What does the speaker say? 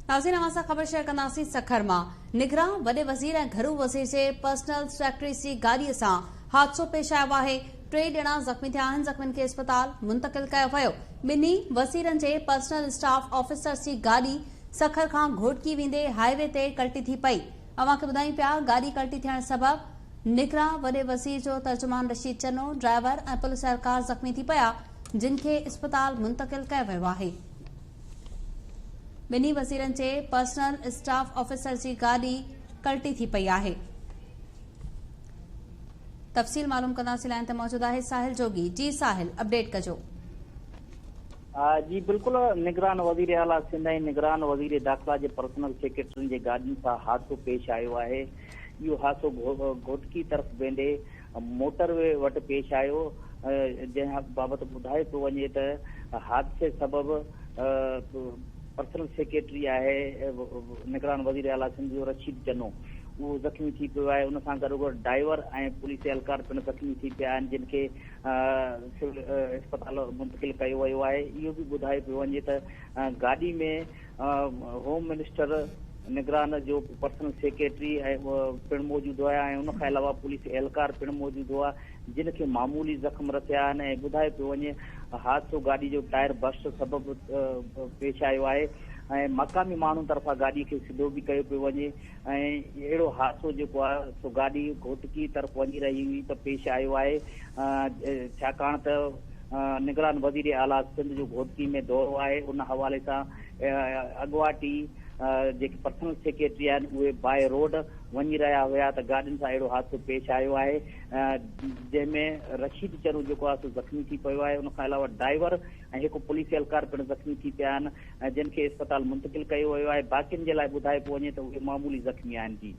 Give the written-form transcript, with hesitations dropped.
नाज़रीन असां ख़बर शेयर कंदासीं सखर मां निगरान वॾे वज़ीर ऐं घरू वज़ीर जे पर्सनल सेक्रेटरी जी गाॾीअ सां हादसो पेश आयो आहे। 3 ॼणा ज़ख़्मी थिया आहिनि। ज़ख़्मियुनि खे अस्पताल मुंतक़िल कयो वियो। ॿिन्ही वज़ीरनि जे पर्सनल स्टाफ ऑफिसर्स जी गाॾी सखर खां घोटकी वेंदे हाईवे ते कल्टी थी पई। अव्हांखे ॿुधायूं पिया गाॾी कल्टी थियण सबबि निगरान वॾे वज़ीर जो तर्जुमान रशीद चन्नो, ड्राइवर ऐं पुलिस एहलकार ज़ख़्मी थी पिया, जिन खे अस्पताल मुंतक़िल कयो वियो आहे। ॿिन्ही वज़ीरनि जे पर्सनल स्टाफ ऑफिसर जी गाॾी कल्टी थी पई आहे। तफ़सील मालूम कंदासीं। लाइन ते मौजूद आहे साहिल जोगी। जी साहिल, अपडेट कजो। जी बिल्कुल, निगरान वज़ीर आला सिंध ऐं निगरान वज़ीर दाख़िला जे पर्सनल सेक्रेटरी जे गाॾियुनि सां हादसो पेश आयो आहे। इहो हादसो घोटकी तरफ़ वेंदे मोटरवे वटि पेश आयो, जंहिं बाबति ॿुधाए पियो वञे त हादसे सबबि पर्सनल सेक्रेटरी आहे निगरान वज़ीर आला सिंध जो रशीद चन्नो, उहो ज़ख़्मी थी पियो आहे। उन सां गॾोगॾु ड्राइवर ऐं पुलिस एहलकार पिणु ज़ख़्मी थी पिया आहिनि, जिन खे सिविल अस्पताल मुंतक़िल कयो वियो आहे। इहो बि ॿुधाए पियो वञे त गाॾी में होम मिनिस्टर निगरान जो पर्सनल सेक्रेटरी पिणु मौजूदु हुआ ऐं उनखां अलावा पुलिस एहलकार पिणु मौजूदु हुआ, जिन खे मामूली ज़ख़्म रसिया आहिनि। ऐं ॿुधाए पियो वञे हादसो गाॾी जो टायर बस्ट सबबि पेश आयो आहे ऐं मक़ामी माण्हुनि तरफ़ां गाॾीअ खे सिधो बि कयो पियो वञे। ऐं अहिड़ो हादसो जेको आहे सो गाॾी घोटकी तरफ़ वञी रही हुई त पेश आयो आहे, छाकाणि त निगरान वज़ीर आला सिंध जो घोटकी में दौरो आहे। उन हवाले सां अॻुवाटी जेके पर्सनल सेक्रेटरी आहिनि उहे बाय रोड वञी रहिया हुया त गाॾियुनि सां अहिड़ो हादसो पेश आयो आहे, जंहिंमें रशीद चन्नो जेको आहे सो ज़ख़्मी थी पियो आहे। उनखां अलावा ड्राइवर ऐं हिकु पुलिस एहलकार पिणु ज़ख़्मी थी पिया आहिनि, जिन खे अस्पताल मुंतक़िल कयो वियो आहे। बाक़ियुनि जे लाइ ॿुधाए पियो वञे त उहे मामूली ज़ख़्मी आहिनि। जी